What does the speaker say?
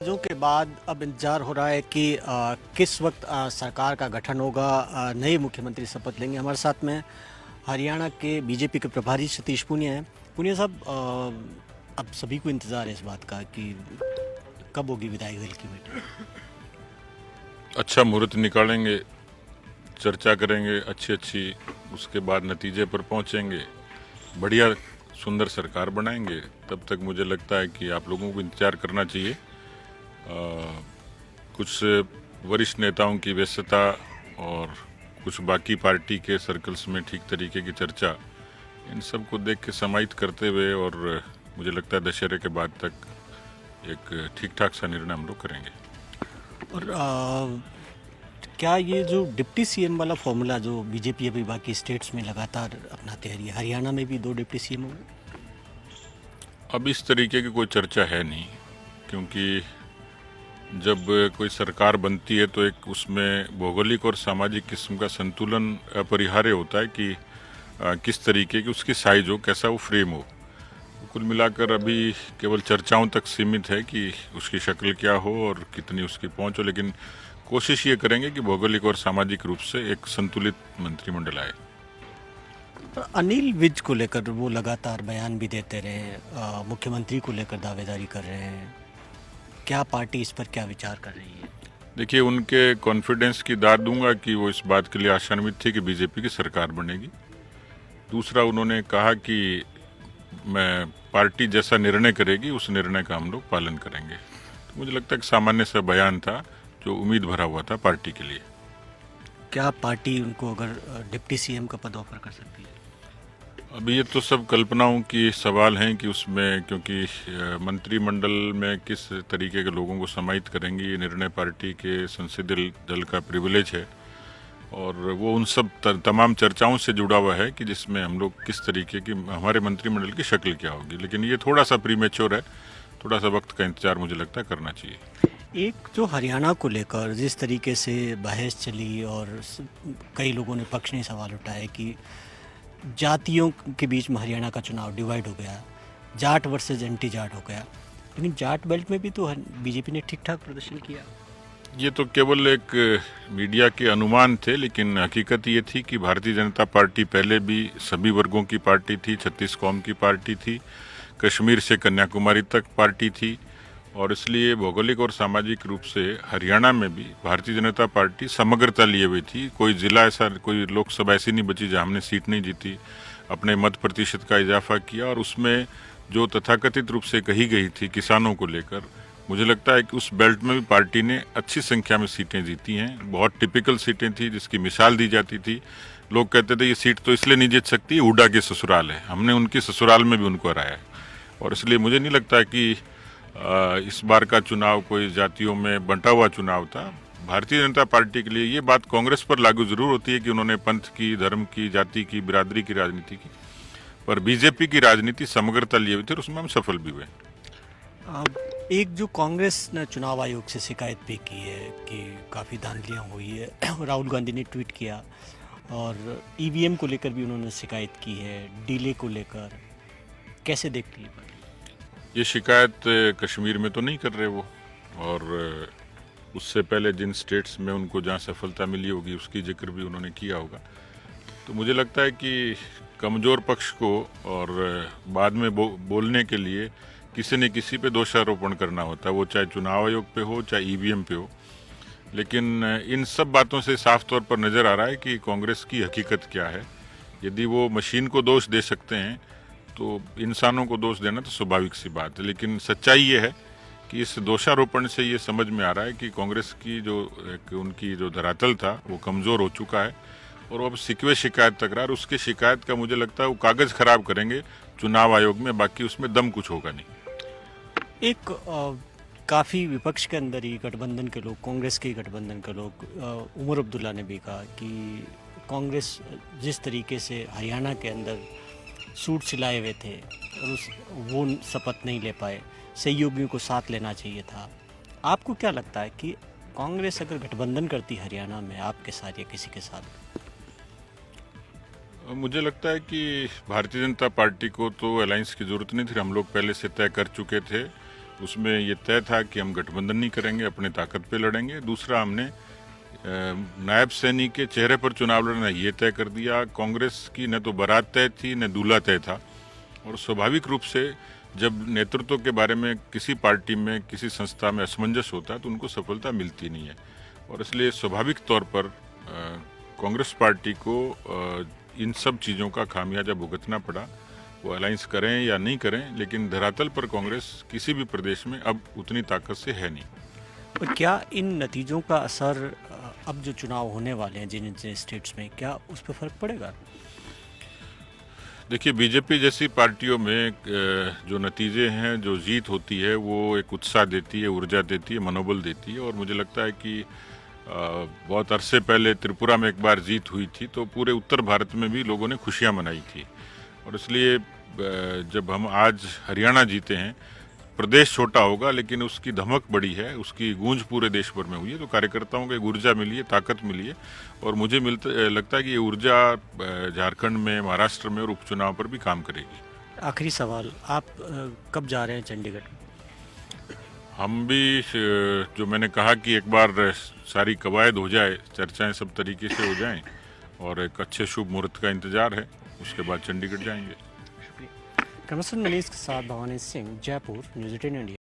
जो के बाद अब इंतजार हो रहा है कि किस वक्त सरकार का गठन होगा, नए मुख्यमंत्री शपथ लेंगे। हमारे साथ में हरियाणा के बीजेपी के प्रभारी सतीश पूनिया हैं। पूनिया साहब, अब सभी को इंतज़ार है इस बात का कि कब होगी विधायक दल की मीटिंग। अच्छा मुहूर्त निकालेंगे, चर्चा करेंगे अच्छी अच्छी, उसके बाद नतीजे पर पहुंचेंगे, बढ़िया सुंदर सरकार बनाएंगे। तब तक मुझे लगता है कि आप लोगों को इंतजार करना चाहिए। कुछ वरिष्ठ नेताओं की व्यस्तता और कुछ बाकी पार्टी के सर्कल्स में ठीक तरीके की चर्चा, इन सब को देख के समाहित करते हुए और मुझे लगता है दशहरे के बाद तक एक ठीक ठाक सा निर्णय हम लोग करेंगे। और क्या ये जो डिप्टी सीएम वाला फॉर्मूला जो बीजेपी अभी बाकी स्टेट्स में लगातार अपनाते आ रही है, हरियाणा में भी 2 डिप्टी सीएम होंगे? अब इस तरीके की कोई चर्चा है नहीं, क्योंकि जब कोई सरकार बनती है तो एक उसमें भौगोलिक और सामाजिक किस्म का संतुलन अपरिहार्य होता है कि किस तरीके की उसकी साइज हो, कैसा वो फ्रेम हो। कुल मिलाकर अभी केवल चर्चाओं तक सीमित है कि उसकी शक्ल क्या हो और कितनी उसकी पहुंच हो, लेकिन कोशिश ये करेंगे कि भौगोलिक और सामाजिक रूप से एक संतुलित मंत्रिमंडल आए। अनिल विज को लेकर वो लगातार बयान भी देते रहे, मुख्यमंत्री को लेकर दावेदारी कर रहे हैं। क्या पार्टी इस पर क्या विचार कर रही है? देखिए, उनके कॉन्फिडेंस की दाद दूंगा कि वो इस बात के लिए आशान्वित थे कि बीजेपी की सरकार बनेगी। दूसरा, उन्होंने कहा कि मैं पार्टी जैसा निर्णय करेगी उस निर्णय का हम लोग पालन करेंगे। तो मुझे लगता है कि सामान्य सा बयान था जो उम्मीद भरा हुआ था पार्टी के लिए। क्या पार्टी उनको अगर डिप्टी सीएम का पद ऑफर कर सकती है? अभी ये तो सब कल्पनाओं की सवाल हैं कि उसमें, क्योंकि मंत्रिमंडल में किस तरीके के लोगों को समाहित करेंगे ये निर्णय पार्टी के संसदीय दल का प्रिविलेज है, और वो उन सब तमाम चर्चाओं से जुड़ा हुआ है कि जिसमें हम लोग किस तरीके की हमारे मंत्रिमंडल की शक्ल क्या होगी। लेकिन ये थोड़ा सा प्रीमेच्योर है, थोड़ा सा वक्त का इंतजार मुझे लगता है करना चाहिए। एक जो हरियाणा को लेकर जिस तरीके से बहस चली और कई लोगों ने पक्ष ने सवाल उठाए कि जातियों के बीच में हरियाणा का चुनाव डिवाइड हो गया, जाट वर्सेस एंटी जाट हो गया। लेकिन जाट बेल्ट में भी तो बीजेपी ने ठीक ठाक प्रदर्शन किया। ये तो केवल एक मीडिया के अनुमान थे, लेकिन हकीकत ये थी कि भारतीय जनता पार्टी पहले भी सभी वर्गों की पार्टी थी, 36 कौम की पार्टी थी, कश्मीर से कन्याकुमारी तक पार्टी थी, और इसलिए भौगोलिक और सामाजिक रूप से हरियाणा में भी भारतीय जनता पार्टी समग्रता लिए हुई थी। कोई जिला ऐसा, कोई लोकसभा ऐसी नहीं बची जहां हमने सीट नहीं जीती। अपने मत प्रतिशत का इजाफा किया, और उसमें जो तथाकथित रूप से कही गई थी किसानों को लेकर, मुझे लगता है कि उस बेल्ट में भी पार्टी ने अच्छी संख्या में सीटें जीती हैं। बहुत टिपिकल सीटें थी जिसकी मिसाल दी जाती थी। लोग कहते थे ये सीट तो इसलिए नहीं जीत सकती, हुड्डा की ससुराल है। हमने उनकी ससुराल में भी उनको हराया, और इसलिए मुझे नहीं लगता कि इस बार का चुनाव कोई जातियों में बंटा हुआ चुनाव था। भारतीय जनता पार्टी के लिए ये बात कांग्रेस पर लागू जरूर होती है कि उन्होंने पंथ की, धर्म की, जाति की, बिरादरी की राजनीति की, पर बीजेपी की राजनीति समग्रता लिए हुए थे और उसमें हम सफल भी हुए। एक जो कांग्रेस ने चुनाव आयोग से शिकायत भी की है कि काफ़ी धांधलियाँ हुई है, राहुल गांधी ने ट्वीट किया, और ईवीएम को लेकर भी उन्होंने शिकायत की है, डीले को लेकर। कैसे देखती है? ये शिकायत कश्मीर में तो नहीं कर रहे वो, और उससे पहले जिन स्टेट्स में उनको जहाँ सफलता मिली होगी उसकी जिक्र भी उन्होंने किया होगा। तो मुझे लगता है कि कमज़ोर पक्ष को और बाद में बोलने के लिए किसी न किसी पे दोषारोपण करना होता है, वो चाहे चुनाव आयोग पे हो चाहे ईवीएम पे हो। लेकिन इन सब बातों से साफ तौर पर नज़र आ रहा है कि कांग्रेस की हकीकत क्या है। यदि वो मशीन को दोष दे सकते हैं तो इंसानों को दोष देना तो स्वाभाविक सी बात है, लेकिन सच्चाई ये है कि इस दोषारोपण से ये समझ में आ रहा है कि कांग्रेस की जो एक उनकी जो धरातल था वो कमज़ोर हो चुका है, और अब सिकवे शिकायत तकरार, उसके शिकायत का मुझे लगता है वो कागज़ खराब करेंगे चुनाव आयोग में, बाकी उसमें दम कुछ होगा नहीं। एक काफ़ी विपक्ष के अंदर ही गठबंधन के लोग, कांग्रेस के गठबंधन के लोग, उमर अब्दुल्ला ने भी कहा कि कांग्रेस जिस तरीके से हरियाणा के अंदर सूट सिलाए हुए थे और वो शपथ नहीं ले पाए, सहयोगियों को साथ लेना चाहिए था। आपको क्या लगता है कि कांग्रेस अगर गठबंधन करती हरियाणा में आपके साथ या किसी के साथ? मुझे लगता है कि भारतीय जनता पार्टी को तो अलायंस की ज़रूरत नहीं थी, हम लोग पहले से तय कर चुके थे उसमें ये तय था कि हम गठबंधन नहीं करेंगे, अपने ताकत पे लड़ेंगे। दूसरा, हमने नायब सैनी के चेहरे पर चुनाव लड़ना ये तय कर दिया। कांग्रेस की न तो बारात तय थी न दूल्हा तय था, और स्वाभाविक रूप से जब नेतृत्व के बारे में किसी पार्टी में, किसी संस्था में असमंजस होता है तो उनको सफलता मिलती नहीं है। और इसलिए स्वाभाविक तौर पर कांग्रेस पार्टी को इन सब चीज़ों का खामियाजा भुगतना पड़ा। वो अलायंस करें या नहीं करें, लेकिन धरातल पर कांग्रेस किसी भी प्रदेश में अब उतनी ताकत से है नहीं। और क्या इन नतीजों का असर अब जो चुनाव होने वाले हैं जिन जिन स्टेट्स में, क्या उस पर फर्क पड़ेगा? देखिए, बीजेपी जैसी पार्टियों में जो नतीजे हैं, जो जीत होती है, वो एक उत्साह देती है, ऊर्जा देती है, मनोबल देती है। और मुझे लगता है कि बहुत अरसे पहले त्रिपुरा में एक बार जीत हुई थी तो पूरे उत्तर भारत में भी लोगों ने खुशियां मनाई थी। और इसलिए जब हम आज हरियाणा जीते हैं, प्रदेश छोटा होगा लेकिन उसकी धमक बड़ी है, उसकी गूंज पूरे देश भर में हुई है, तो कार्यकर्ताओं को एक ऊर्जा मिली है, ताकत मिली है। और मुझे लगता है कि ये ऊर्जा झारखंड में, महाराष्ट्र में और उपचुनाव पर भी काम करेगी। आखिरी सवाल, आप कब जा रहे हैं चंडीगढ़? हम भी, जो मैंने कहा कि एक बार सारी कवायद हो जाए, चर्चाएं सब तरीके से हो जाएं और एक अच्छे शुभ मुहूर्त का इंतजार है, उसके बाद चंडीगढ़ जाएंगे। कैमरा पर्सन मनीष के साथ भवानी सिंह, जयपुर, न्यूज़ 18 इंडिया।